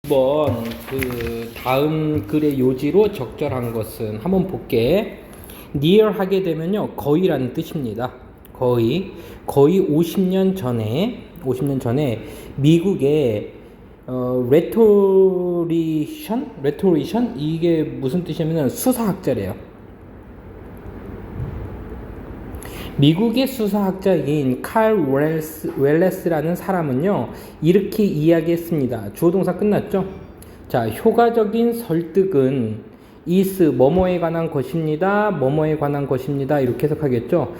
이번 다음 글의 요지로 적절한 것은 한번 볼게. near 하게 되면요 거의라는 뜻입니다. 거의 50년 전에 미국의 레토리션 이게 무슨 뜻이냐면 수사학자래요. 미국의 수사학자인 칼 웰레스라는 사람은요 이렇게 이야기했습니다. 주어동사 끝났죠? 자, 효과적인 설득은 is 뭐뭐에 관한 것입니다. 뭐뭐에 관한 것입니다. 이렇게 해석하겠죠?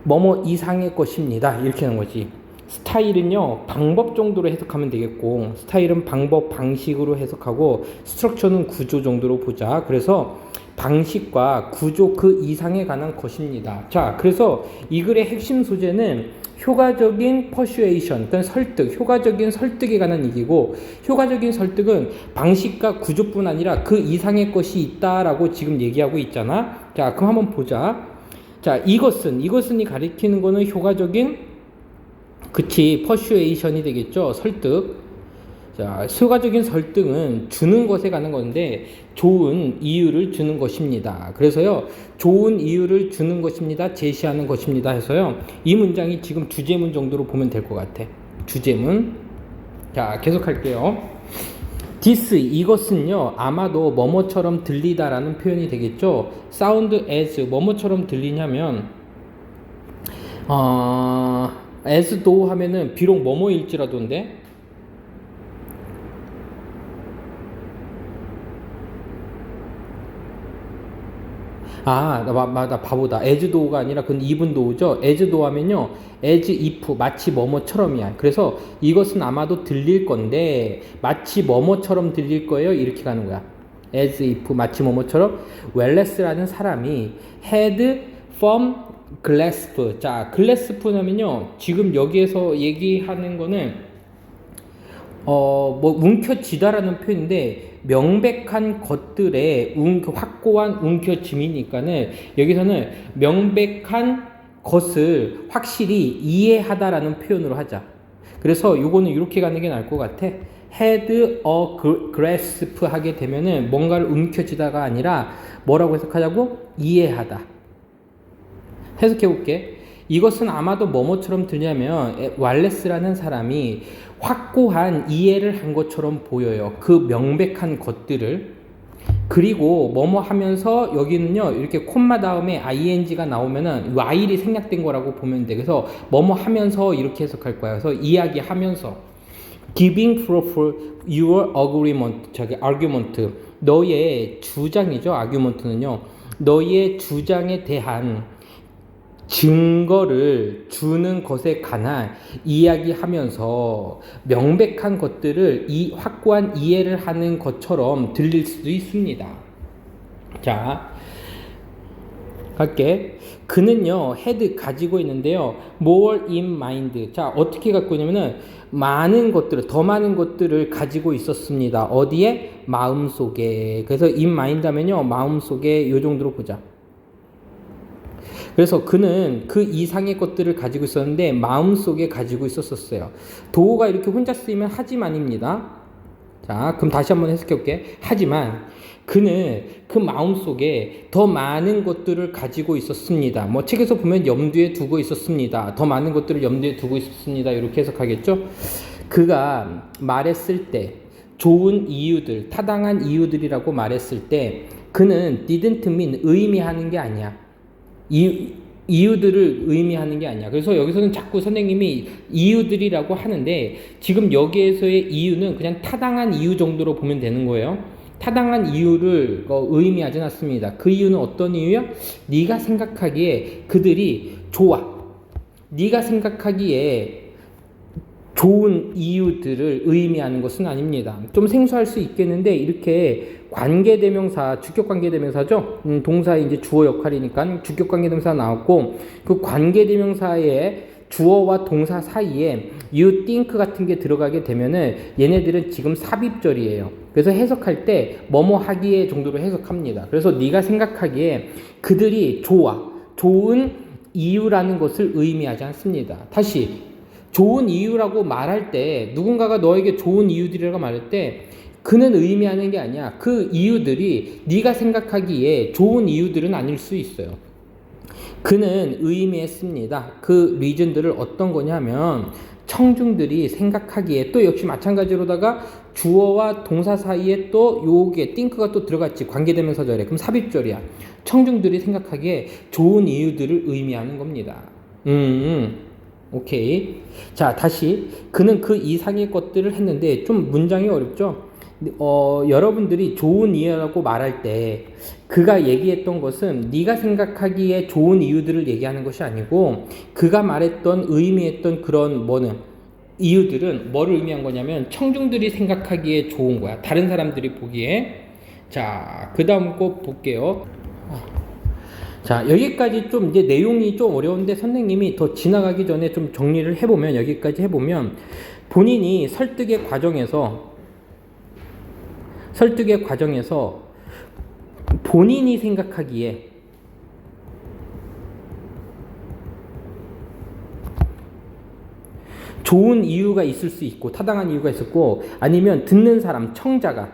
뭐뭐 이상의 것입니다. 이렇게 하는 거지. 스타일은요 방법 정도로 해석하면 되겠고, 스타일은 방법 방식으로 해석하고, 스트럭처는 구조 정도로 보자. 그래서 방식과 구조 그 이상에 관한 것입니다. 자, 그래서 이 글의 핵심 소재는 효과적인 퍼슈에이션, 그러니까 설득, 효과적인 설득에 관한 얘기고, 효과적인 설득은 방식과 구조뿐 아니라 그 이상의 것이 있다라고 지금 얘기하고 있잖아. 자, 그럼 한번 보자. 자, 이것은이 가리키는 거는 효과적인, 그치, 퍼슈에이션이 되겠죠. 설득. 자, 효과적인 설득은 주는 것에 가는 건데 좋은 이유를 주는 것입니다. 그래서요, 좋은 이유를 주는 것입니다. 제시하는 것입니다. 해서요, 이 문장이 지금 주제문 정도로 보면 될 것 같아. 주제문. 자, 계속할게요. this, 이것은요, 아마도 뭐뭐처럼 들리다라는 표현이 되겠죠. sound as, 뭐뭐처럼 들리냐면, as though 하면은 비록 뭐뭐일지라도인데, 나 바보다. as though가 아니라 그건 even though죠. as though 하면요, as if, 마치 뭐뭐처럼이야. 그래서 이것은 아마도 들릴 건데 마치 뭐뭐처럼 들릴 거예요. 이렇게 가는 거야. as if, 마치 뭐뭐처럼. 웰레스라는 사람이 had firm grasp. 자, grasp 하면요, 지금 여기에서 얘기하는 거는 움켜쥐다라는 표현인데, 명백한 것들의 확고한 움켜짐이니까는 여기서는 명백한 것을 확실히 이해하다라는 표현으로 하자. 그래서 요거는 이렇게 가는 게 나을 것 같아. had a grasp 하게 되면은 뭔가를 움켜쥐다가 아니라 뭐라고 해석하자고? 이해하다. 해석해 볼게. 이것은 아마도 뭐뭐처럼 들냐면 왈레스라는 사람이 확고한 이해를 한 것처럼 보여요. 그 명백한 것들을. 그리고 뭐뭐 하면서 여기는요 이렇게 콤마 다음에 ing가 나오면은 while이 생략된 거라고 보면 돼. 그래서 뭐뭐 하면서 이렇게 해석할 거야. 그래서 이야기하면서 giving proof your argument, 너의 주장이죠. argument는요, 너의 주장에 대한 증거를 주는 것에 관한 이야기하면서 명백한 것들을 확고한 이해를 하는 것처럼 들릴 수도 있습니다. 자, 갈게. 그는요, had 가지고 있는데요, more in mind. 자, 어떻게 갖고 있냐면은 많은 것들을, 더 많은 것들을 가지고 있었습니다. 어디에? 마음속에. 그래서 in mind 하면요, 마음속에 요 정도로 보자. 그래서 그는 그 이상의 것들을 가지고 있었는데 마음속에 가지고 있었어요. 도가 이렇게 혼자 쓰이면 하지만입니다. 자, 그럼 다시 한번 해석해 볼게. 하지만 그는 그 마음속에 더 많은 것들을 가지고 있었습니다. 뭐 책에서 보면 염두에 두고 있었습니다. 더 많은 것들을 염두에 두고 있었습니다. 이렇게 해석하겠죠. 그가 말했을 때 좋은 이유들, 타당한 이유들이라고 말했을 때 그는 didn't mean, 의미하는 게 아니야. 이유들을 의미하는 게 아니야. 그래서 여기서는 자꾸 선생님이 이유들이라고 하는데 지금 여기에서의 이유는 그냥 타당한 이유 정도로 보면 되는 거예요. 타당한 이유를 의미하진 않습니다. 그 이유는 어떤 이유야? 네가 생각하기에 그들이 좋아. 네가 생각하기에 좋은 이유들을 의미하는 것은 아닙니다. 좀 생소할 수 있겠는데 이렇게 관계대명사, 주격관계대명사죠. 동사의 이제 주어 역할이니까 주격관계대명사 나왔고, 그 관계대명사의 주어와 동사 사이에 you think 같은 게 들어가게 되면은 얘네들은 지금 삽입절이에요. 그래서 해석할 때 뭐뭐 하기에 정도로 해석합니다. 그래서 네가 생각하기에 그들이 좋은 이유라는 것을 의미하지 않습니다. 다시, 좋은 이유라고 말할 때, 누군가가 너에게 좋은 이유들이라고 말할 때 그는 의미하는 게 아니야. 그 이유들이 네가 생각하기에 좋은 이유들은 아닐 수 있어요. 그는 의미했습니다. 그 리즌들을 어떤 거냐면 청중들이 생각하기에 또 역시 마찬가지로다가 주어와 동사 사이에 또 요게 띵크가 또 들어갔지. 관계대명사절에. 그럼 삽입절이야. 청중들이 생각하기에 좋은 이유들을 의미하는 겁니다. 오케이. 자, 다시 그는 그 이상의 것들을 했는데 좀 문장이 어렵죠? 여러분들이 좋은 이유라고 말할 때 그가 얘기했던 것은 네가 생각하기에 좋은 이유들을 얘기하는 것이 아니고 그가 말했던 의미했던 그런 이유들은 뭐를 의미한 거냐면 청중들이 생각하기에 좋은 거야. 다른 사람들이 보기에. 자, 그 다음 거 볼게요. 자, 여기까지 좀 이제 내용이 좀 어려운데 선생님이 더 지나가기 전에 좀 정리를 해보면 여기까지 해보면 본인이 설득의 과정에서 본인이 생각하기에 좋은 이유가 있을 수 있고 타당한 이유가 있었고 아니면 듣는 사람 청자가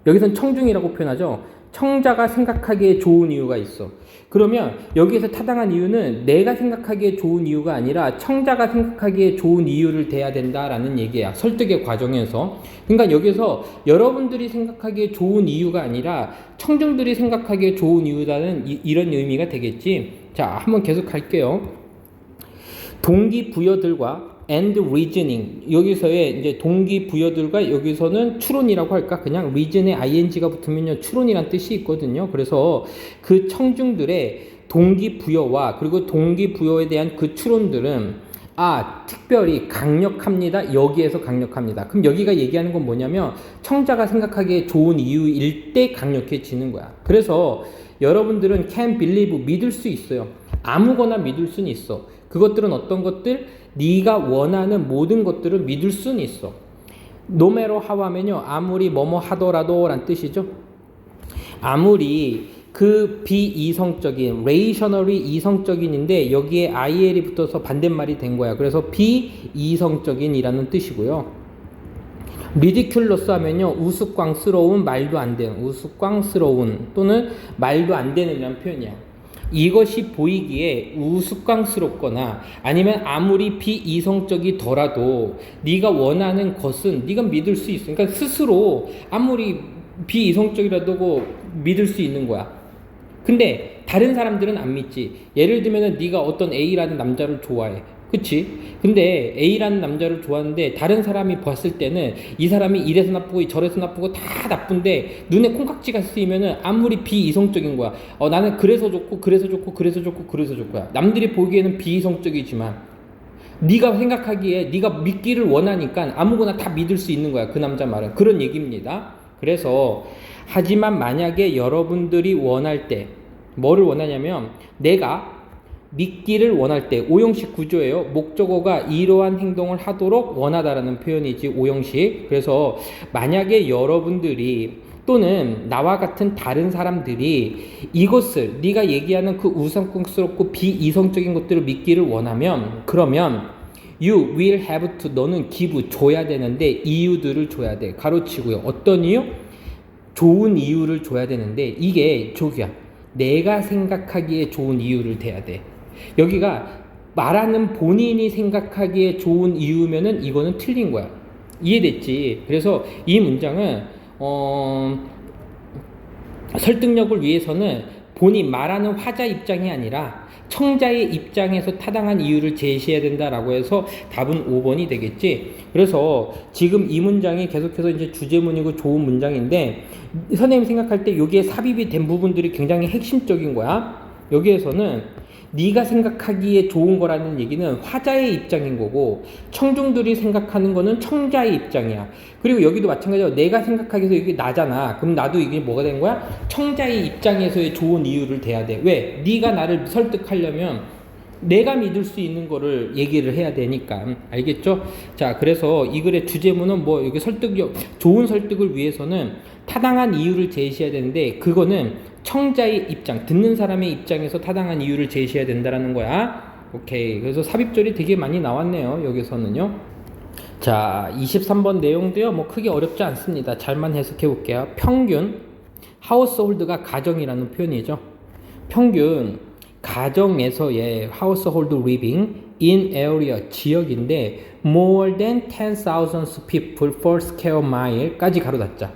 여기선 청중이라고 표현하죠. 청자가 생각하기에 좋은 이유가 있어. 그러면 여기에서 타당한 이유는 내가 생각하기에 좋은 이유가 아니라 청자가 생각하기에 좋은 이유를 대야 된다라는 얘기야. 설득의 과정에서. 그러니까 여기서 여러분들이 생각하기에 좋은 이유가 아니라 청중들이 생각하기에 좋은 이유라는 이런 의미가 되겠지. 자, 한번 계속 갈게요. 동기부여들과 and reasoning 여기서의 이제 동기부여들과 여기서는 추론이라고 할까 그냥 reason에 ing가 붙으면요 추론이란 뜻이 있거든요. 그래서 그 청중들의 동기부여와 그리고 동기부여에 대한 그 추론들은 특별히 강력합니다. 여기에서 강력합니다. 그럼 여기가 얘기하는 건 뭐냐면 청자가 생각하기에 좋은 이유일 때 강력해지는 거야. 그래서 여러분들은 can believe 믿을 수 있어요. 아무거나 믿을 수는 있어. 그것들은 어떤 것들? 네가 원하는 모든 것들을 믿을 수는 있어. no matter how 하면요. 아무리 뭐뭐 하더라도 란 뜻이죠. 아무리 그 비이성적인, rationally 이성적인인데 여기에 il이 붙어서 반대말이 된 거야. 그래서 비이성적인이라는 뜻이고요. ridiculous 하면요. 우스꽝스러운, 말도 안 되는, 우스꽝스러운 또는 말도 안 되는 이라는 표현이야. 이것이 보이기에 우스꽝스럽거나 아니면 아무리 비이성적이더라도 네가 원하는 것은 네가 믿을 수 있어. 그러니까 스스로 아무리 비이성적이라도 믿을 수 있는 거야. 근데 다른 사람들은 안 믿지. 예를 들면 네가 어떤 A라는 남자를 좋아해. 그치? 근데 A라는 남자를 좋아하는데 다른 사람이 봤을 때는 이 사람이 이래서 나쁘고 저래서 나쁘고 다 나쁜데 눈에 콩깍지가 쓰이면은 아무리 비이성적인 거야. 나는 그래서 좋고 그래서 좋고 그래서 좋고 그래서 좋고야. 남들이 보기에는 비이성적이지만 네가 생각하기에 네가 믿기를 원하니까 아무거나 다 믿을 수 있는 거야. 그 남자 말은. 그런 얘기입니다. 그래서 하지만 만약에 여러분들이 원할 때 뭐를 원하냐면 내가 믿기를 원할 때 오형식 구조예요. 목적어가 이러한 행동을 하도록 원하다라는 표현이지 오형식. 그래서 만약에 여러분들이 또는 나와 같은 다른 사람들이 이것을 네가 얘기하는 그 우상스럽고 비이성적인 것들을 믿기를 원하면 그러면 you will have to 너는 give 줘야 되는데 이유들을 줘야 돼. 가로치고요. 어떤 이유? 좋은 이유를 줘야 되는데 이게 저기야. 내가 생각하기에 좋은 이유를 대야 돼. 여기가 말하는 본인이 생각하기에 좋은 이유면은 이거는 틀린 거야. 이해됐지? 그래서 이 문장은 설득력을 위해서는 본인 말하는 화자 입장이 아니라 청자의 입장에서 타당한 이유를 제시해야 된다라고 해서 답은 5번이 되겠지. 그래서 지금 이 문장이 계속해서 이제 주제문이고 좋은 문장인데 선생님이 생각할 때 여기에 삽입이 된 부분들이 굉장히 핵심적인 거야. 여기에서는 네가 생각하기에 좋은 거라는 얘기는 화자의 입장인 거고 청중들이 생각하는 거는 청자의 입장이야. 그리고 여기도 마찬가지로 내가 생각하기에서 이게 나잖아. 그럼 나도 이게 뭐가 된 거야? 청자의 입장에서의 좋은 이유를 대야 돼. 왜? 네가 나를 설득하려면 내가 믿을 수 있는 거를 얘기를 해야 되니까. 알겠죠? 자, 그래서 이 글의 주제문은 여기 좋은 설득을 위해서는 타당한 이유를 제시해야 되는데 그거는 청자의 입장, 듣는 사람의 입장에서 타당한 이유를 제시해야 된다라는 거야. 오케이. 그래서 삽입절이 되게 많이 나왔네요. 여기서는요. 자, 23번 내용도요, 뭐 크게 어렵지 않습니다. 잘만 해석해 볼게요. 평균, household가 가정이라는 표현이죠. 평균, 가정에서의 household living in area, 지역인데 more than 10,000 people per square mile까지 가로 닫자.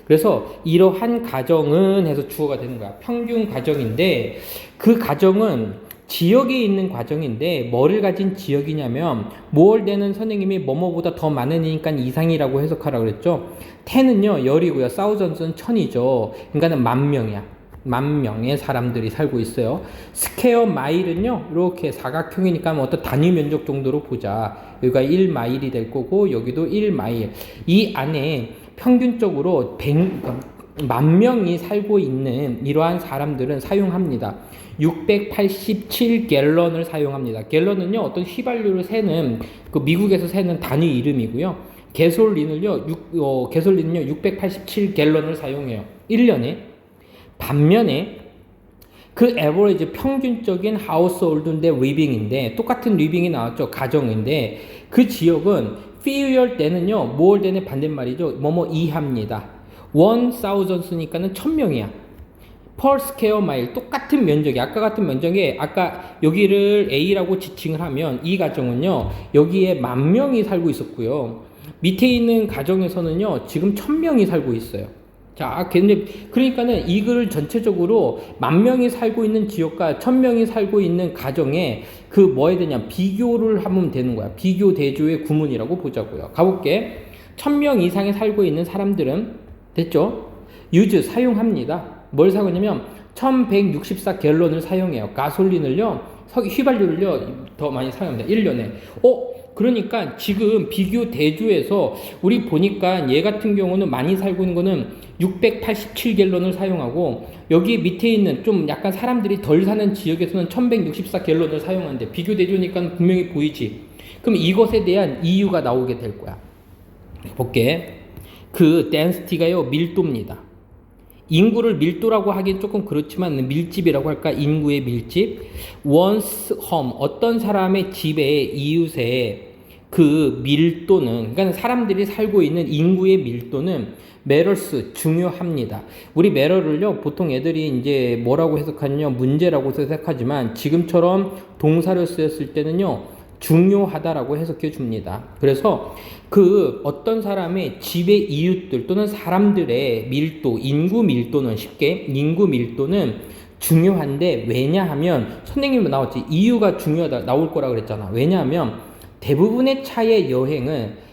그래서 이러한 가정은 해서 주어가 되는 거야. 평균 가정인데 그 가정은 지역에 있는 과정인데 뭐를 가진 지역이냐면 more than은 선생님이 뭐뭐보다 더 많으니까 이상이라고 해석하라고 그랬죠. 10은요 열이고요. thousands는 천이죠. 그러니까는 만 명이야. 만 명의 사람들이 살고 있어요. 스퀘어 마일은요 이렇게 사각형이니까 뭐 어떤 단위 면적 정도로 보자. 여기가 1마일이 될 거고 여기도 1마일. 이 안에 평균적으로 100만 명이 살고 있는 이러한 사람들은 사용합니다. 687갤런을 사용합니다. 갤런은요 어떤 휘발유를 세는 그 미국에서 세는 단위 이름이고요. 개솔린은요 687갤런을 사용해요. 1년에. 반면에 그 에버리지 평균적인 하우스홀드인데 리빙인데 똑같은 리빙이 나왔죠. 가정인데 그 지역은 fewer 때는요 more than의 반대말이죠. 뭐뭐 이하입니다. 1000쓰니까는 1000명이야. per square mile 똑같은 면적이 아까 같은 면적에 아까 여기를 A라고 지칭을 하면 이 가정은요 여기에 10,000명이 살고 있었고요. 밑에 있는 가정에서는요 지금 1000명이 살고 있어요. 자, 그러니까는 이걸 전체적으로 10,000명이 살고 있는 지역과 1000명이 살고 있는 가정에 그 뭐 해야 되냐 비교를 하면 되는 거야. 비교 대조의 구문이라고 보자고요. 가볼게. 1000명 이상이 살고 있는 사람들은 됐죠? use 사용합니다. 뭘 사용하냐면 1164갤런을 사용해요. 가솔린을요 휘발유를요 더 많이 사용합니다. 1년에. 그러니까 지금 비교 대조에서 우리 보니까 얘 같은 경우는 많이 살고 있는 거는 687갤런을 사용하고 여기 밑에 있는 좀 약간 사람들이 덜 사는 지역에서는 1164갤런을 사용하는데 비교 대조니까 분명히 보이지. 그럼 이것에 대한 이유가 나오게 될 거야. 볼게. 그 density가요 밀도입니다. 인구를 밀도라고 하긴 조금 그렇지만 밀집이라고 할까? 인구의 밀집. one's home 어떤 사람의 집의 이웃의 그 밀도는 그러니까 사람들이 살고 있는 인구의 밀도는 matters 중요합니다. 우리 matter를요 보통 애들이 이제 뭐라고 해석하냐면 문제라고 해석하지만 지금처럼 동사를 쓰였을 때는요 중요하다라고 해석해 줍니다. 그래서 그 어떤 사람의 집의 이웃들 또는 사람들의 밀도, 인구 밀도는 쉽게 인구 밀도는 중요한데 왜냐하면 선생님은 나왔지 이유가 중요하다 나올 거라 그랬잖아. 왜냐하면 대부분의 차의 여행은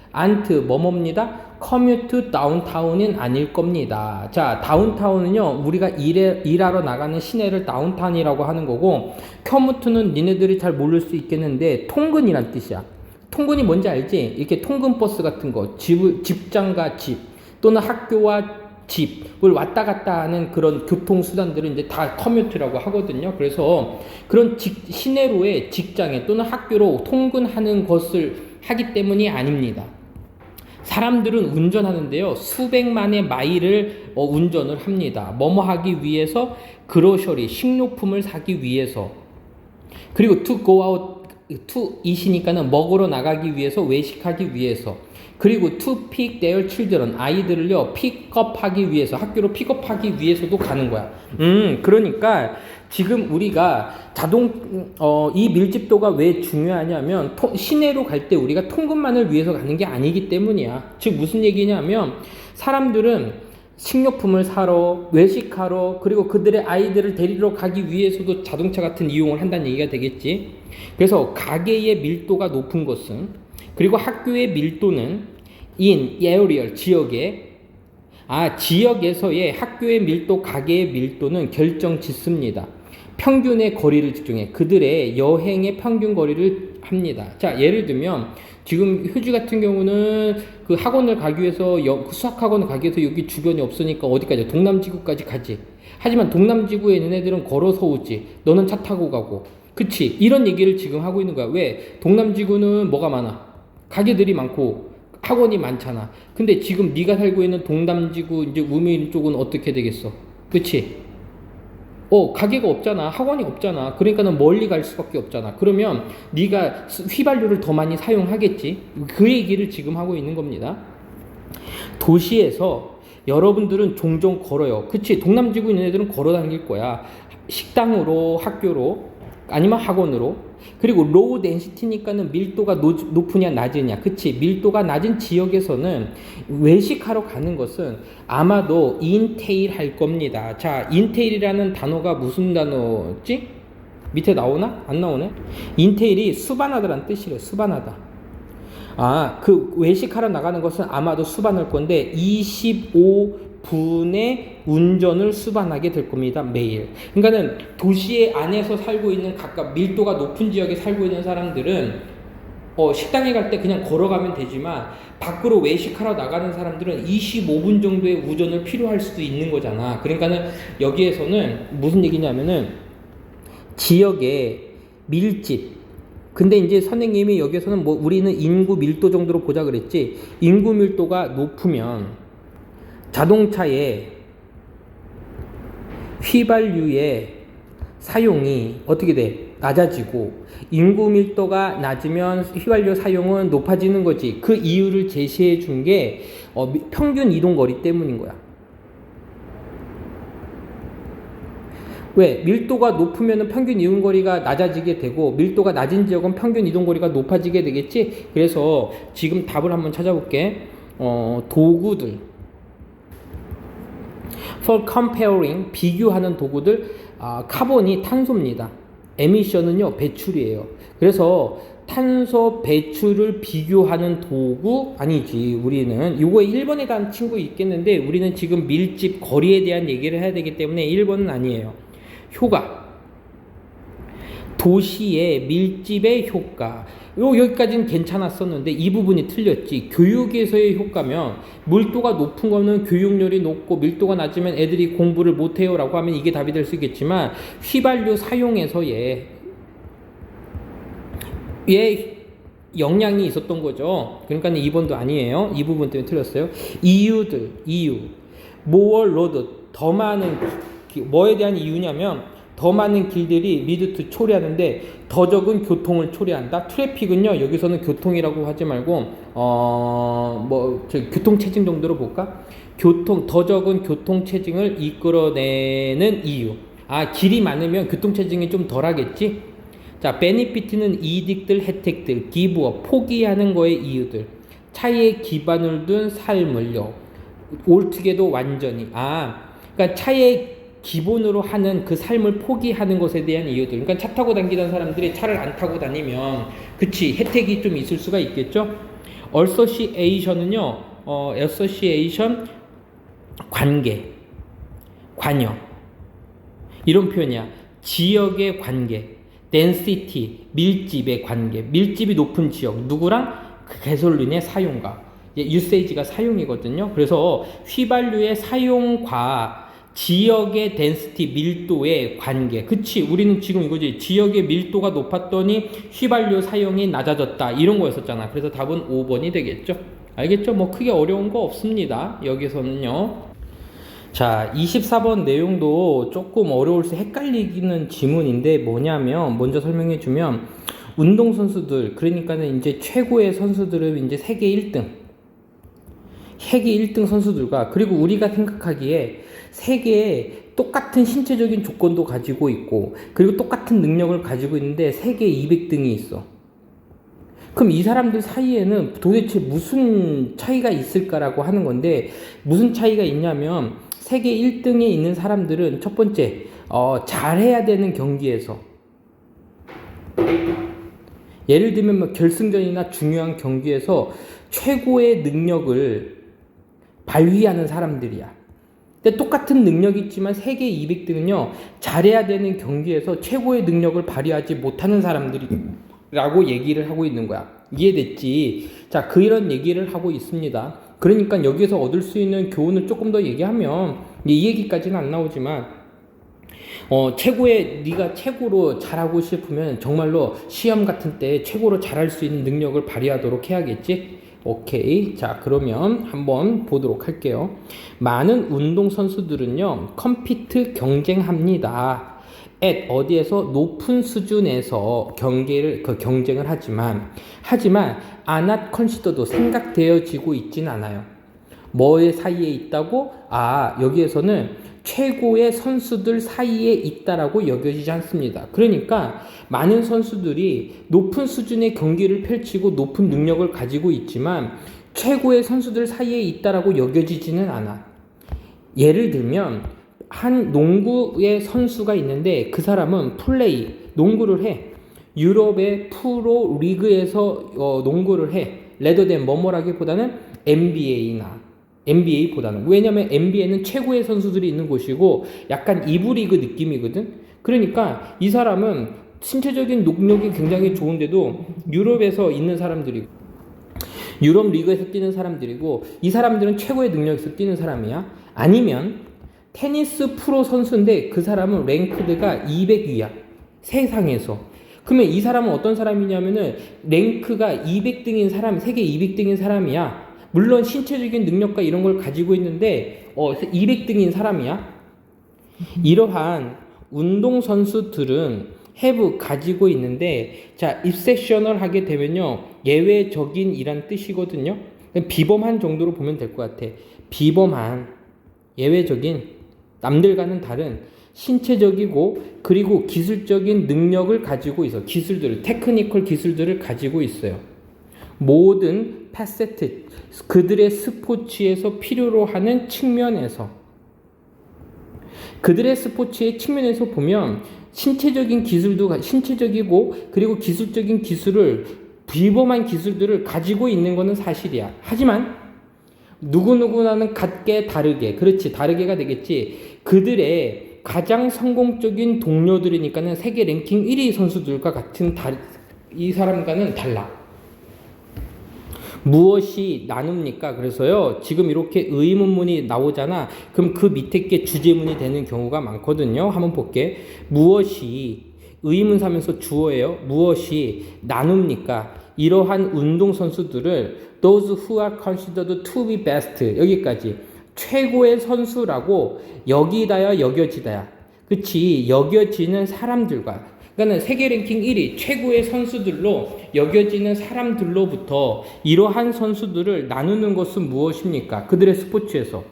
뭐뭐입니다. 커뮤트 다운타운은 아닐 겁니다. 자, 다운타운은요, 우리가 일하러 나가는 시내를 다운타운이라고 하는 거고, 커뮤트는 니네들이 잘 모를 수 있겠는데, 통근이란 뜻이야. 통근이 뭔지 알지? 이렇게 통근 버스 같은 거, 집장과 집, 또는 학교와 집을 왔다 갔다 하는 그런 교통수단들은 이제 다 커뮤트라고 하거든요. 그래서 그런 시내로의 직장에 또는 학교로 통근하는 것을 하기 때문이 아닙니다. 사람들은 운전하는데요 수백만의 마일을 운전을 합니다. 뭐뭐 하기 위해서 그로셔리 식료품을 사기 위해서 그리고 to go out to eat이니까는 먹으러 나가기 위해서 외식하기 위해서 그리고 to pick their children 아이들을요 픽업하기 위해서 학교로 픽업하기 위해서도 가는 거야. 그러니까 지금 우리가 이 밀집도가 왜 중요하냐면 시내로 갈 때 우리가 통근만을 위해서 가는 게 아니기 때문이야. 즉 무슨 얘기냐면 사람들은 식료품을 사러 외식하러 그리고 그들의 아이들을 데리러 가기 위해서도 자동차 같은 이용을 한다는 얘기가 되겠지. 그래서 가게의 밀도가 높은 것은 그리고 학교의 밀도는 in area 지역에서의 학교의 밀도, 가게의 밀도는 결정 짓습니다. 평균의 거리를 측정해 그들의 여행의 평균 거리를 합니다. 자, 예를 들면 지금 효주 같은 경우는 그 학원을 가기 위해서 수학 학원을 가기 위해서 여기 주변이 없으니까 어디까지 동남지구까지 가지. 하지만 동남지구에 있는 애들은 걸어서 오지. 너는 차 타고 가고. 그치? 이런 얘기를 지금 하고 있는 거야. 왜? 동남지구는 뭐가 많아? 가게들이 많고 학원이 많잖아. 근데 지금 네가 살고 있는 동남지구 이제 우미 쪽은 어떻게 되겠어? 그치? 가게가 없잖아. 학원이 없잖아. 그러니까는 멀리 갈 수밖에 없잖아. 그러면 네가 휘발유를 더 많이 사용하겠지. 그 얘기를 지금 하고 있는 겁니다. 도시에서 여러분들은 종종 걸어요. 그치? 동남지구 있는 애들은 걸어 다닐 거야. 식당으로, 학교로, 아니면 학원으로. 그리고 로우 덴시티니까는 밀도가 높으냐 낮으냐. 그치? 밀도가 낮은 지역에서는 외식하러 가는 것은 아마도 인테일 할 겁니다. 자, 인테일이라는 단어가 무슨 단어지? 밑에 나오나? 안 나오네? 인테일이 수반하다라는 뜻이래요. 수반하다. 그 외식하러 나가는 것은 아마도 수반할 건데 25분의 운전을 수반하게 될 겁니다. 매일. 그러니까는 도시의 안에서 살고 있는 각각 밀도가 높은 지역에 살고 있는 사람들은 식당에 갈 때 그냥 걸어가면 되지만 밖으로 외식하러 나가는 사람들은 25분 정도의 우전을 필요할 수도 있는 거잖아. 그러니까는 여기에서는 무슨 얘기냐면은 지역의 밀집. 근데 이제 선생님이 여기서는 우리는 인구 밀도 정도로 보자 그랬지. 인구 밀도가 높으면 자동차의 휘발유의 사용이 어떻게 돼? 낮아지고 인구 밀도가 낮으면 휘발유 사용은 높아지는 거지. 그 이유를 제시해 준 게 평균 이동거리 때문인 거야. 왜? 밀도가 높으면 평균 이동거리가 낮아지게 되고 밀도가 낮은 지역은 평균 이동거리가 높아지게 되겠지. 그래서 지금 답을 한번 찾아볼게. 도구들 for comparing 비교하는 도구들. 카본이 탄소입니다. 에미션은요 배출이에요. 그래서 탄소 배출을 비교하는 도구 아니지. 우리는 이거에 1번에 대한 친구 있겠는데 우리는 지금 밀집 거리에 대한 얘기를 해야 되기 때문에 1번은 아니에요. 효과. 도시의 밀집의 효과. 여기까지는 괜찮았었는데 이 부분이 틀렸지. 교육에서의 효과면 밀도가 높은 거는 교육열이 높고 밀도가 낮으면 애들이 공부를 못해요 라고 하면 이게 답이 될 수 있겠지만 휘발유 사용에서의 영향이 있었던 거죠. 그러니까 2번도 아니에요. 이 부분 때문에 틀렸어요. 이유. more road. 더 많은 뭐에 대한 이유냐면 더 많은 길들이 리드 초래하는데 더 적은 교통을 초래한다. 트래픽은요 여기서는 교통이라고 하지 말고 교통체증 정도로 볼까? 더 적은 교통체증을 이끌어내는 이유. 길이 많으면 교통체증이 좀 덜하겠지. 자, 베니피트는 이득들, 혜택들, 기부업, 포기하는 거의 이유들. 차에 기반을 둔 삶을요. 올트게도 완전히. 그러니까 차에 기본으로 하는 그 삶을 포기하는 것에 대한 이유들. 그러니까 차 타고 다니던 사람들이 차를 안 타고 다니면 그치 혜택이 좀 있을 수가 있겠죠. 어소시에이션은요 어소시에이션 관계 관여 이런 표현이야. 지역의 관계 density 밀집의 관계. 밀집이 높은 지역 누구랑? 그 가솔린의 사용과 유세이지가 사용이거든요. 그래서 휘발유의 사용과 지역의 density 밀도의 관계. 그치 우리는 지금 이거지. 지역의 밀도가 높았더니 휘발유 사용이 낮아졌다 이런 거였었잖아. 그래서 답은 5번이 되겠죠. 알겠죠? 크게 어려운 거 없습니다. 여기서는요. 자, 24번 내용도 조금 어려울 수 헷갈리는 지문인데 뭐냐면 먼저 설명해 주면 운동선수들 그러니까는 이제 최고의 선수들은 이제 세계 1등 선수들과 그리고 우리가 생각하기에 세계에 똑같은 신체적인 조건도 가지고 있고 그리고 똑같은 능력을 가지고 있는데 세계 200등이 있어. 그럼 이 사람들 사이에는 도대체 무슨 차이가 있을까라고 하는 건데 무슨 차이가 있냐면 세계 1등에 있는 사람들은 첫 번째 잘해야 되는 경기에서 예를 들면 결승전이나 중요한 경기에서 최고의 능력을 발휘하는 사람들이야. 근데 똑같은 능력이 있지만 세계 200등은요 잘해야 되는 경기에서 최고의 능력을 발휘하지 못하는 사람들이라고 얘기를 하고 있는 거야. 이해됐지? 자, 그런 얘기를 하고 있습니다. 그러니까 여기서 얻을 수 있는 교훈을 조금 더 얘기하면 이 얘기까지는 안 나오지만 네가 최고로 잘하고 싶으면 정말로 시험 같은 때 최고로 잘할 수 있는 능력을 발휘하도록 해야겠지. 오케이. 자, 그러면 한번 보도록 할게요. 많은 운동 선수들은요, 컴피트 경쟁합니다. at 어디에서 높은 수준에서 경쟁을 하지만 are not considered 생각되어지고 있진 않아요. 뭐의 사이에 있다고? 여기에서는 최고의 선수들 사이에 있다라고 여겨지지 않습니다. 그러니까 많은 선수들이 높은 수준의 경기를 펼치고 높은 능력을 가지고 있지만 최고의 선수들 사이에 있다라고 여겨지지는 않아. 예를 들면 한 농구의 선수가 있는데 그 사람은 농구를 해. 유럽의 프로 리그에서 농구를 해. 레더된 뭐뭐라기보다는 NBA보다는. 왜냐면 NBA는 최고의 선수들이 있는 곳이고 약간 2부 리그 느낌이거든. 그러니까 이 사람은 신체적인 능력이 굉장히 좋은데도 유럽에서 있는 사람들이고 유럽 리그에서 뛰는 사람들이고 이 사람들은 최고의 능력에서 뛰는 사람이야. 아니면 테니스 프로 선수인데 그 사람은 랭크드가 200위야. 세상에서. 그러면 이 사람은 어떤 사람이냐면은 랭크가 200등인 사람, 세계 200등인 사람이야. 물론 신체적인 능력과 이런 걸 가지고 있는데 200등인 사람이야. 이러한 운동선수들은 have 가지고 있는데 자, exceptional 하게 되면요. 예외적인 이란 뜻이거든요. 비범한 정도로 보면 될 것 같아. 비범한, 예외적인, 남들과는 다른 신체적이고 그리고 기술적인 능력을 가지고 있어. 테크니컬 기술들을 가지고 있어요. 모든 파세트, 그들의 스포츠에서 필요로 하는 측면에서 그들의 스포츠의 측면에서 보면 신체적이고 그리고 기술적인 기술을 비범한 기술들을 가지고 있는 것은 사실이야. 하지만 누구누구나는 같게 다르게, 그렇지, 다르게가 되겠지. 그들의 가장 성공적인 동료들이니까는 세계 랭킹 1위 선수들과 같은 이 사람과는 달라. 무엇이 나눕니까? 그래서요, 지금 이렇게 의문문이 나오잖아. 그럼 그 밑에 게 주제문이 되는 경우가 많거든요. 한번 볼게. 무엇이, 의문사면서 주어예요. 무엇이 나눕니까? 이러한 운동선수들을 those who are considered to be best, 여기까지 최고의 선수라고 여겨지다야. 그치? 여겨지는 사람들과, 그러니까 세계 랭킹 1위 최고의 선수들로 여겨지는 사람들로부터 이러한 선수들을 나누는 것은 무엇입니까? 그들의 스포츠에서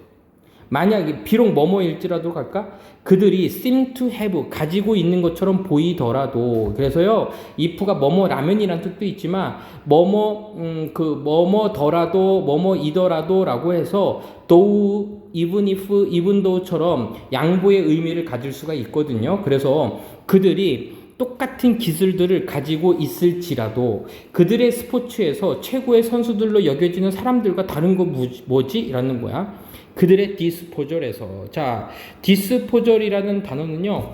만약에 비록 뭐뭐일지라도 갈까? 그들이 seem to have 가지고 있는 것처럼 보이더라도, 그래서요, if가 뭐뭐 라면이란 뜻도 있지만 뭐뭐더라도 뭐뭐이더라도 라고 해서 though, even if, even though처럼 양보의 의미를 가질 수가 있거든요. 그래서 그들이 똑같은 기술들을 가지고 있을지라도 그들의 스포츠에서 최고의 선수들로 여겨지는 사람들과 다른 거 뭐지? 라는 거야. 그들의 디스포절에서. 자, 디스포절이라는 단어는요,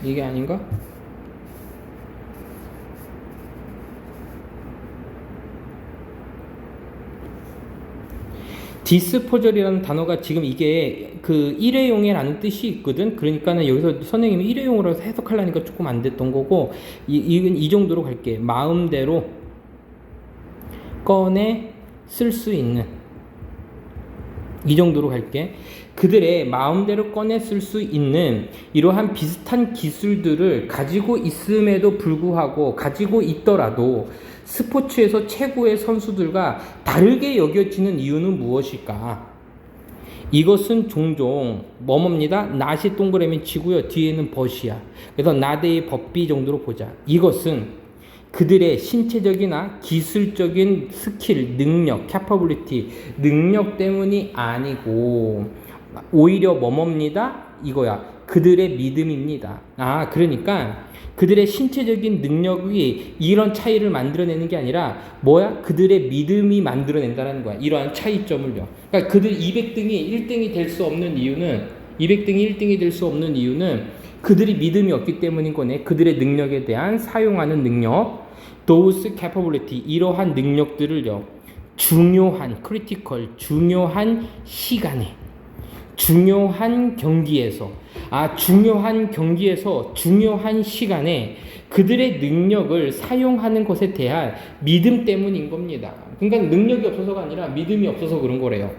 이게 아닌가? 디스포절이라는 단어가 지금 이게 그 일회용이라는 뜻이 있거든. 그러니까는 여기서 선생님이 일회용으로 해석하려니까 조금 안 됐던 거고, 이 정도로 갈게. 마음대로 꺼내 쓸 수 있는, 이 정도로 갈게. 그들의 마음대로 꺼내 쓸 수 있는 이러한 비슷한 기술들을 가지고 있음에도 불구하고, 가지고 있더라도 스포츠에서 최고의 선수들과 다르게 여겨지는 이유는 무엇일까? 이것은 종종 뭐뭐입니다. not이 동그라미 치고요. 뒤에는 but이야. 그래서 not의 법비 정도로 보자. 이것은 그들의 신체적이나 기술적인 스킬, 능력, capability, 능력 때문이 아니고 오히려 뭐뭐입니다. 이거야. 그들의 믿음입니다. 그러니까 그들의 신체적인 능력이 이런 차이를 만들어내는 게 아니라 뭐야? 그들의 믿음이 만들어낸다는 거야. 이러한 차이점을요. 그러니까 그들 200등이 1등이 될 수 없는 이유는, 200등이 1등이 될 수 없는 이유는 그들이 믿음이 없기 때문인 거네. 그들의 능력에 대한 사용하는 능력, those capability, 이러한 능력들을요, 중요한, critical, 중요한 시간에, 중요한 경기에서 중요한 경기에서 중요한 시간에 그들의 능력을 사용하는 것에 대한 믿음 때문인 겁니다. 그러니까 능력이 없어서가 아니라 믿음이 없어서 그런 거래요.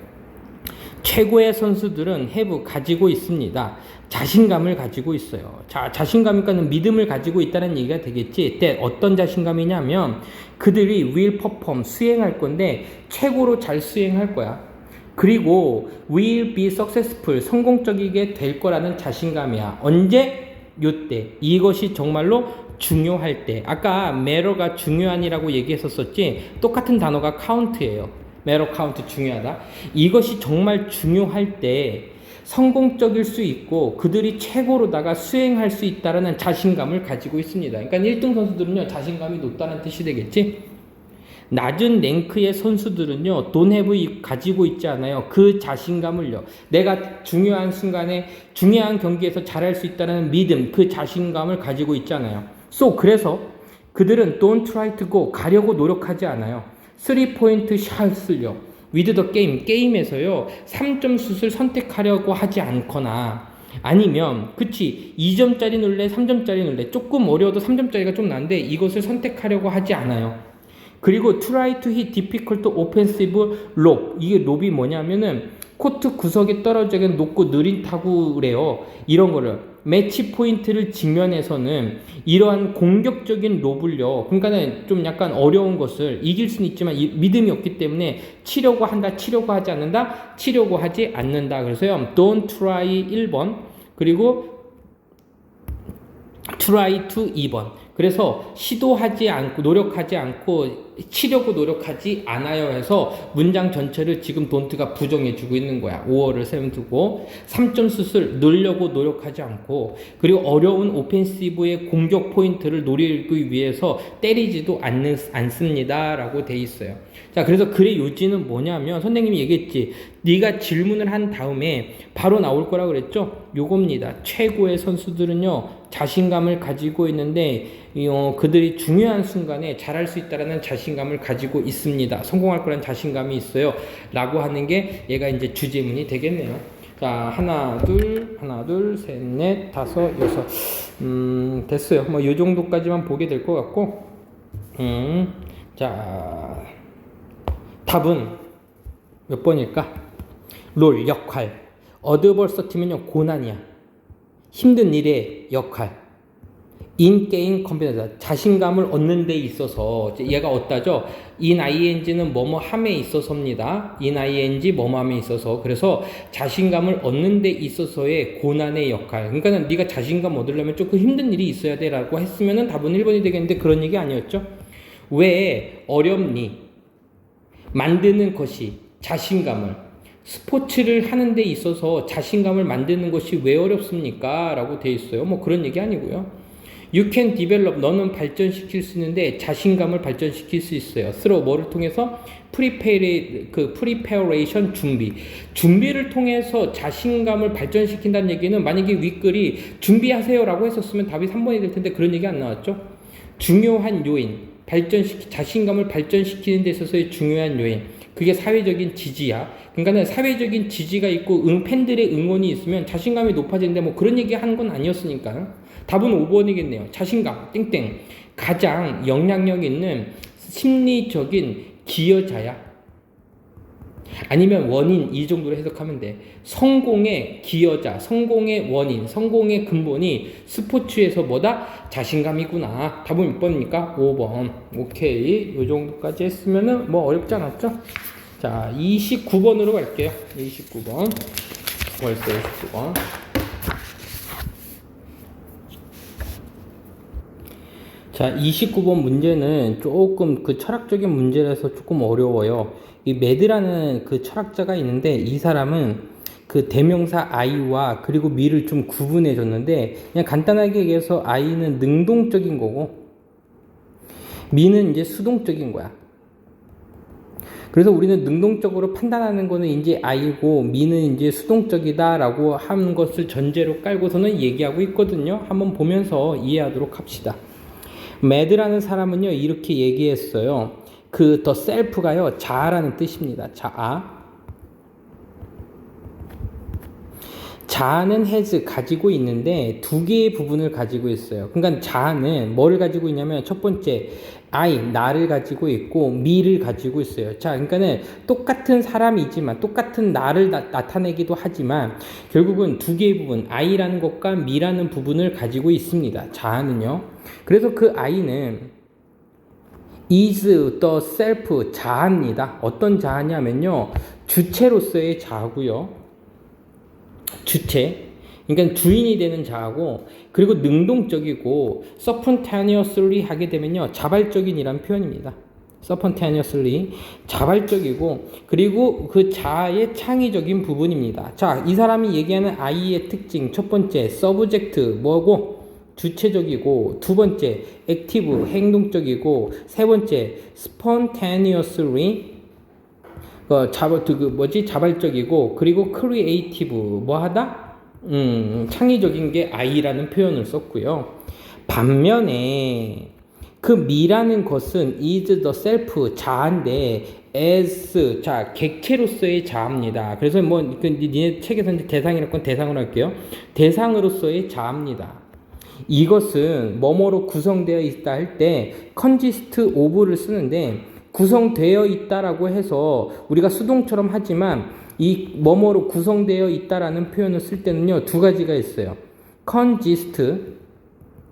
최고의 선수들은 가지고 있습니다. 자신감을 가지고 있어요. 자신감이니까는 믿음을 가지고 있다는 얘기가 되겠지. 어떤 자신감이냐면 그들이 will perform, 수행할 건데 최고로 잘 수행할 거야. 그리고 will be successful, 성공적이게 될 거라는 자신감이야. 언제? 요때. 이것이 정말로 중요할 때. 아까 matter가 중요한이라고 얘기했었지. 똑같은 단어가 count예요. matter, count, 중요하다. 이것이 정말 중요할 때 성공적일 수 있고 그들이 최고로다가 수행할 수 있다는 자신감을 가지고 있습니다. 그러니까 1등 선수들은요, 자신감이 높다는 뜻이 되겠지. 낮은 랭크의 선수들은요, don't have 가지고 있지 않아요. 그 자신감을요. 내가 중요한 순간에 중요한 경기에서 잘할 수 있다는 믿음, 그 자신감을 가지고 있잖아요. 그래서 그들은 don't try to go, 가려고 노력하지 않아요. 3포인트 샷을요. with the game, 게임에서요. 3점 슛을 선택하려고 하지 않거나 아니면 2점짜리 넣을래, 3점짜리 넣을래. 조금 어려워도 3점짜리가 좀 난데 이것을 선택하려고 하지 않아요. 그리고 try to hit difficult offensive lob. 이게 롭이 뭐냐면은 코트 구석에 떨어져 있는 높고 느린 타구래요. 이런 거를 매치 포인트를 직면해서는 이러한 공격적인 롭을요. 그러니까는 좀 약간 어려운 것을 이길 수는 있지만 믿음이 없기 때문에 치려고 한다, 치려고 하지 않는다, 치려고 하지 않는다. 그래서요. don't try 1번 그리고 try to 2번. 그래서 시도하지 않고 노력하지 않고 치려고 노력하지 않아요 해서 문장 전체를 지금 don't가 부정해주고 있는 거야. 5어를 세워두고 3점 슛을 넣으려고 노력하지 않고 그리고 어려운 오펜시브의 공격 포인트를 노리기 위해서 때리지도 않습니다 라고 돼 있어요. 자, 그래서 글의 요지는 뭐냐면 선생님이 얘기했지. 네가 질문을 한 다음에 바로 나올 거라고 그랬죠. 요겁니다. 최고의 선수들은요 자신감을 가지고 있는데 그들이 중요한 순간에 잘할 수 있다라는 자신감을 가지고 있습니다. 성공할 거라는 자신감이 있어요 라고 하는 게 얘가 이제 주제문이 되겠네요. 자, 하나 둘 셋 넷 다섯 여섯 됐어요. 뭐 요 정도까지만 보게 될 것 같고 자, 답은 몇 번일까? 롤, 역할. 어드버서티면요 고난이야. 힘든 일의 역할. 인게임 컴퓨터, 자신감을 얻는 데 있어서 얘가 얻다죠. in ing는 뭐뭐 함에 있어서입니다. in ing 뭐뭐 함에 있어서. 그래서 자신감을 얻는 데 있어서의 고난의 역할. 그러니까 네가 자신감 얻으려면 조금 힘든 일이 있어야 돼 라고 했으면 답은 1번이 되겠는데 그런 얘기 아니었죠. 왜 어렵니? 만드는 것이 자신감을, 스포츠를 하는 데 있어서 자신감을 만드는 것이 왜 어렵습니까? 라고 돼 있어요. 뭐 그런 얘기 아니고요. You can develop, 너는 발전시킬 수 있는데 자신감을 발전시킬 수 있어요. through 뭐를 통해서? preparation, 준비를 통해서 자신감을 발전시킨다는 얘기는 만약에 윗글이 준비하세요 라고 했었으면 답이 3번이 될 텐데 그런 얘기 안 나왔죠. 중요한 요인, 자신감을 발전시키는 데 있어서의 중요한 요인, 그게 사회적인 지지야. 그러니까 사회적인 지지가 있고 팬들의 응원이 있으면 자신감이 높아지는데 뭐 그런 얘기 한 건 아니었으니까요. 답은 5번이겠네요. 자신감 땡땡. 가장 영향력 있는 심리적인 기여자야. 아니면 원인, 이 정도로 해석하면 돼. 성공의 기여자, 성공의 원인, 성공의 근본이 스포츠에서 뭐다? 자신감이구나. 답은 몇 번입니까? 5번. 오케이. 요 정도까지 했으면은 뭐 어렵지 않았죠? 자, 29번으로 갈게요. 29번. 벌써 29번. 자, 29번 문제는 조금 그 철학적인 문제라서 조금 어려워요. 이 매드라는 그 철학자가 있는데 이 사람은 그 대명사 I와 그리고 미를 좀 구분해 줬는데 그냥 간단하게 얘기해서 I는 능동적인 거고 미는 이제 수동적인 거야. 그래서 우리는 능동적으로 판단하는 거는 이제 I고 미는 이제 수동적이다라고 하는 것을 전제로 깔고서는 얘기하고 있거든요. 한번 보면서 이해하도록 합시다. 매드라는 사람은요 이렇게 얘기했어요. 그 더 셀프가요 자아라는 뜻입니다. 자아. 자아는 has 가지고 있는데 두 개의 부분을 가지고 있어요. 그러니까 자아는 뭐를 가지고 있냐면 첫 번째 I, 나를 가지고 있고 me를 가지고 있어요. 자, 그러니까는 똑같은 사람이지만 똑같은 나를 나타내기도 하지만 결국은 두 개의 부분 I라는 것과 me라는 부분을 가지고 있습니다. 자아는요. 그래서 그 I는 is the self 자아입니다. 어떤 자아냐면요. 주체로서의 자아고요. 주체, 그러니까 주인이 되는 자아고, 그리고 능동적이고 spontaneously 하게 되면요 자발적인이란 표현입니다. spontaneously 자발적이고, 그리고 그 자아의 창의적인 부분입니다. 자, 이 사람이 얘기하는 I의 특징, 첫 번째 subject 뭐고 주체적이고, 두 번째 active 행동적이고, 세 번째 spontaneously 자발적이고, 그리고 creative 뭐하다? 창의적인 게 I라는 표현을 썼고요. 반면에 그 me라는 것은 is the self 자아인데 as 자 객체로서의 자아입니다. 그래서 니네 책에서 이제 대상이라고 건 대상으로 할게요. 대상으로서의 자아입니다. 이것은 뭐뭐로 구성되어 있다 할 때 consist of를 쓰는데, 구성되어 있다라고 해서 우리가 수동처럼 하지만 이 뭐뭐로 구성되어 있다라는 표현을 쓸 때는요 두 가지가 있어요. consist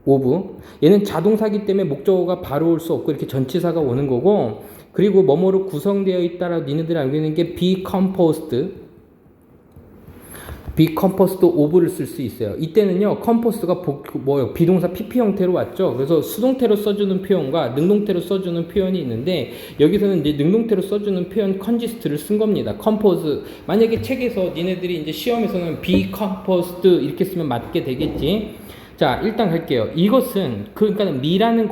of, 얘는 자동사기 때문에 목적어가 바로 올 수 없고 이렇게 전치사가 오는 거고, 그리고 뭐뭐로 구성되어 있다라고 니네들이 알고 있는 게 be composed of를 쓸 수 있어요. 이때는요 composed가 비동사 pp 형태로 왔죠. 그래서 수동태로 써주는 표현과 능동태로 써주는 표현이 있는데, 여기서는 이제 능동태로 써주는 표현 consist를 쓴 겁니다. compose, 만약에 책에서 니네들이 이제 시험에서는 be composed 이렇게 쓰면 맞게 되겠지. 자, 일단 갈게요. 이것은 그러니까 미라는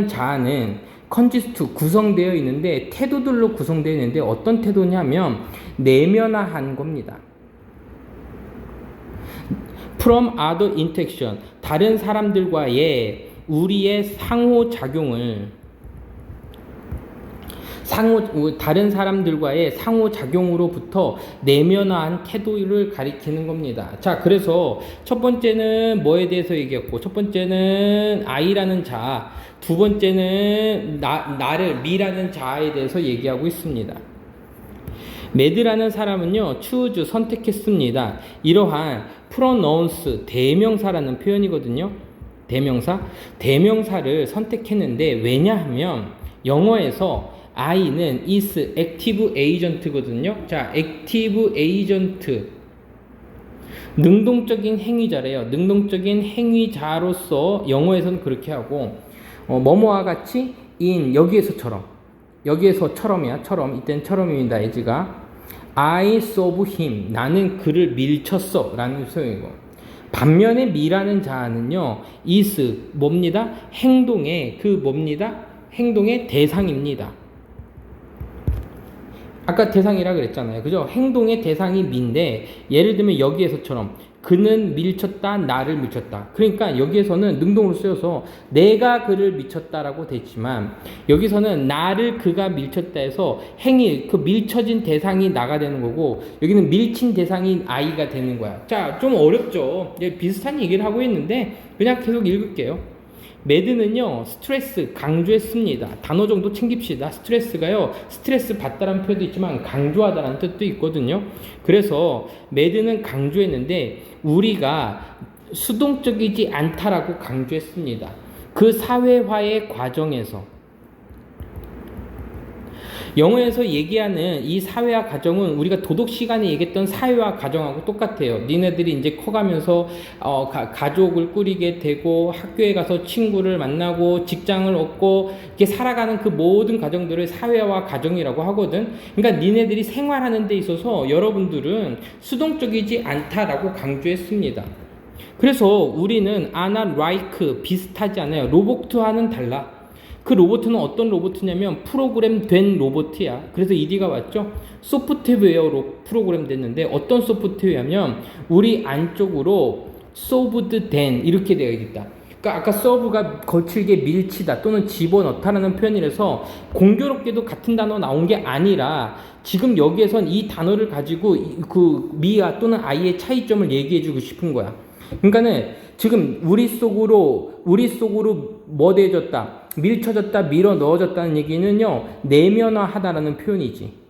자아는 consist 구성되어 있는데 태도들로 구성되어 있는데, 어떤 태도냐면 내면화한 겁니다. from other interaction, 다른 사람들과의 우리의 다른 사람들과의 상호작용으로부터 내면화한 태도를 가리키는 겁니다. 자, 그래서 첫 번째는 뭐에 대해서 얘기했고, 첫 번째는 I라는 자아, 두 번째는 미라는 자아에 대해서 얘기하고 있습니다. 매드라는 사람은요 choose 선택했습니다. 이러한 pronouns 대명사라는 표현이거든요. 대명사를 선택했는데, 왜냐하면 영어에서 I는 is active agent거든요. 자, active agent 능동적인 행위자래요. 능동적인 행위자로서 영어에서는 그렇게 하고, 뭐뭐와 같이 in 여기에서처럼이야. 이때는 처럼입니다. as가 I saw him, 나는 그를 밀쳤어 라는 소용이고, 반면에 미라는 자아는요 is 뭡니다? 행동의 대상입니다. 아까 대상이라 그랬잖아요. 그죠? 행동의 대상이 미인데, 예를 들면 여기에서처럼 그는 밀쳤다, 나를 밀쳤다. 그러니까 여기에서는 능동으로 쓰여서 내가 그를 밀쳤다라고 됐지만, 여기서는 나를 그가 밀쳤다 해서 그 밀쳐진 대상이 나가 되는 거고, 여기는 밀친 대상이 I가 되는 거야. 자, 좀 어렵죠? 비슷한 얘기를 하고 있는데 그냥 계속 읽을게요. 매드는요 스트레스 강조했습니다. 단어 정도 챙깁시다. 스트레스가요 스트레스 받다라는 표현도 있지만 강조하다라는 뜻도 있거든요. 그래서 매드는 강조했는데 우리가 수동적이지 않다라고 강조했습니다. 그 사회화의 과정에서 영어에서 얘기하는 이 사회화 과정은 우리가 도덕 시간에 얘기했던 사회화 과정하고 똑같아요. 니네들이 이제 커가면서 가족을 꾸리게 되고, 학교에 가서 친구를 만나고, 직장을 얻고, 이렇게 살아가는 그 모든 과정들을 사회화 과정이라고 하거든. 그러니까 니네들이 생활하는 데 있어서 여러분들은 수동적이지 않다라고 강조했습니다. 그래서 우리는 not like 비슷하지 않아요. 로봇과는 달라. 그 로봇은 어떤 로봇이냐면 프로그램 된 로봇이야. 그래서 ED가 왔죠. 소프트웨어로 프로그램 됐는데, 어떤 소프트웨어냐면 우리 안쪽으로 solved 된 이렇게 되어 있다. 그러니까 아까 서브가 거칠게 밀치다 또는 집어넣다라는 표현이라서 공교롭게도 같은 단어 나온 게 아니라 지금 여기에선 이 단어를 가지고 그 미와 또는 아이의 차이점을 얘기해주고 싶은 거야. 그러니까는 지금 우리 속으로 뭐 돼졌다, 밀쳐졌다, 밀어 넣어졌다는 얘기는요, 내면화하다라는 표현이지.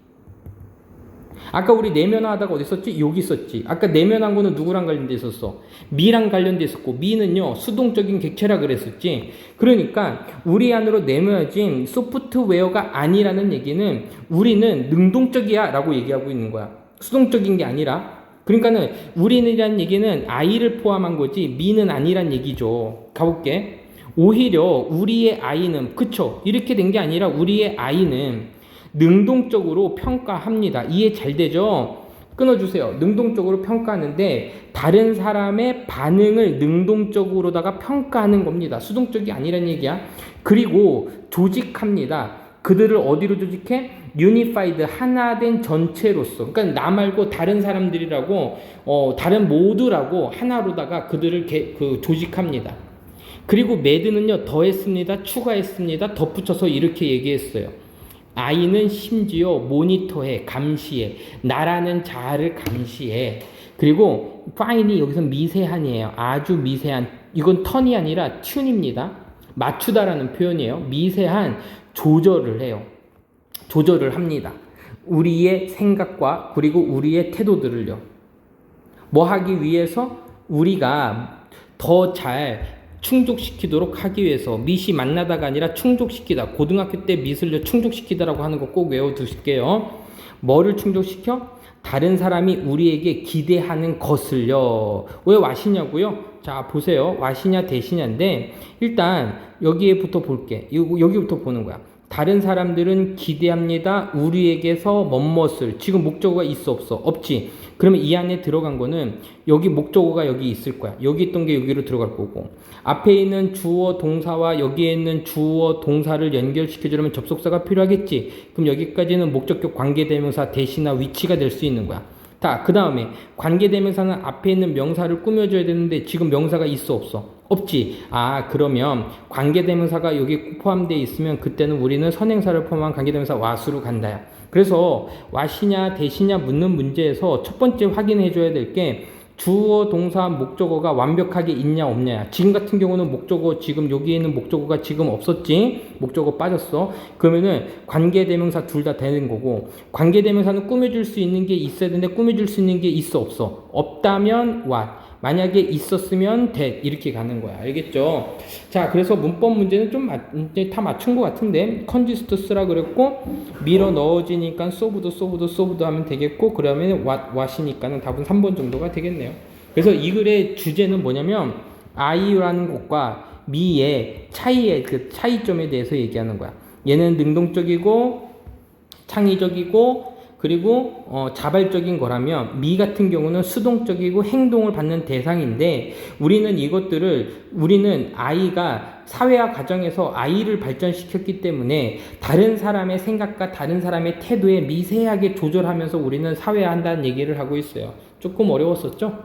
아까 우리 내면화하다가 어디 있었지? 여기 있었지. 아까 내면한 거는 누구랑 관련돼 있었어? 미랑 관련돼 있었고, 미는요 수동적인 객체라 그랬었지. 그러니까 우리 안으로 내면화진 소프트웨어가 아니라는 얘기는 우리는 능동적이야 라고 얘기하고 있는 거야. 수동적인 게 아니라. 그러니까는 우리는이란 얘기는 아이를 포함한 거지 미는 아니란 얘기죠. 가볼게. 오히려 우리의 아이는, 그쵸, 이렇게 된 게 아니라 우리의 아이는 능동적으로 평가합니다. 이해 잘 되죠? 끊어주세요. 능동적으로 평가하는데 다른 사람의 반응을 능동적으로다가 평가하는 겁니다. 수동적이 아니란 얘기야. 그리고 조직합니다. 그들을 어디로 조직해? 유니파이드, 하나된 전체로서. 그러니까 나 말고 다른 사람들이라고, 다른 모두라고 하나로다가 그들을 조직합니다. 그리고 매드는요, 더했습니다. 추가했습니다. 덧붙여서 이렇게 얘기했어요. 아이는 심지어 모니터해, 감시해, 나라는 자아를 감시해. 그리고 fine이 여기서 미세한이에요. 아주 미세한. 이건 턴이 아니라 튠입니다. 맞추다라는 표현이에요. 미세한 조절을 해요. 조절을 합니다. 우리의 생각과 그리고 우리의 태도들을요. 뭐 하기 위해서? 우리가 더 잘 충족시키도록 하기 위해서. 밑이 만나다가 아니라 충족시키다. 고등학교 때 밑을요 충족시키다라고 하는 거 꼭 외워두실게요. 뭐를 충족시켜? 다른 사람이 우리에게 기대하는 것을요. 왜 와시냐고요? 자 보세요. 와시냐 대시냐인데 일단 여기에부터 볼게. 여기부터 보는 거야. 다른 사람들은 기대합니다. 우리에게서 뭐뭇을. 지금 목적어가 있어 없어? 없지. 그러면 이 안에 들어간 거는 여기 목적어가 여기 있을 거야. 여기 있던 게 여기로 들어갈 거고, 앞에 있는 주어 동사와 여기에 있는 주어 동사를 연결시켜 주려면 접속사가 필요하겠지. 그럼 여기까지는 목적격 관계대명사 대시나 위치가 될 수 있는 거야. 그 다음에 관계대명사는 앞에 있는 명사를 꾸며줘야 되는데 지금 명사가 있어 없어? 없지. 그러면 관계대명사가 여기 포함되어 있으면 그때는 우리는 선행사를 포함한 관계대명사 와수로 간다야. 그래서 와시냐 대시냐 묻는 문제에서 첫 번째 확인해 줘야 될 게 주어 동사 목적어가 완벽하게 있냐 없냐야. 지금 같은 경우는 목적어, 지금 여기에 있는 목적어가 지금 없었지. 목적어 빠졌어. 그러면은 관계대명사 둘 다 되는 거고, 관계대명사는 꾸며줄 수 있는 게 있어야 되는데 꾸며줄 수 있는 게 있어 없어? 없다면 what, 만약에 있었으면 that, 이렇게 가는 거야. 알겠죠? 자, 그래서 문법 문제는 좀 이제 다 맞춘 것 같은데, 컨지스터스라 그랬고, 밀어 넣어지니까 소브도 하면 되겠고, 그러면 what이니까는 답은 3번 정도가 되겠네요. 그래서 이 글의 주제는 뭐냐면 I라는 것과 미의 차이의 그 차이점에 대해서 얘기하는 거야. 얘는 능동적이고 창의적이고 그리고 자발적인 거라면 미 같은 경우는 수동적이고 행동을 받는 대상인데, 우리는 아이가 사회화 과정에서 아이를 발전시켰기 때문에 다른 사람의 생각과 다른 사람의 태도에 미세하게 조절하면서 우리는 사회화한다는 얘기를 하고 있어요. 조금 어려웠었죠?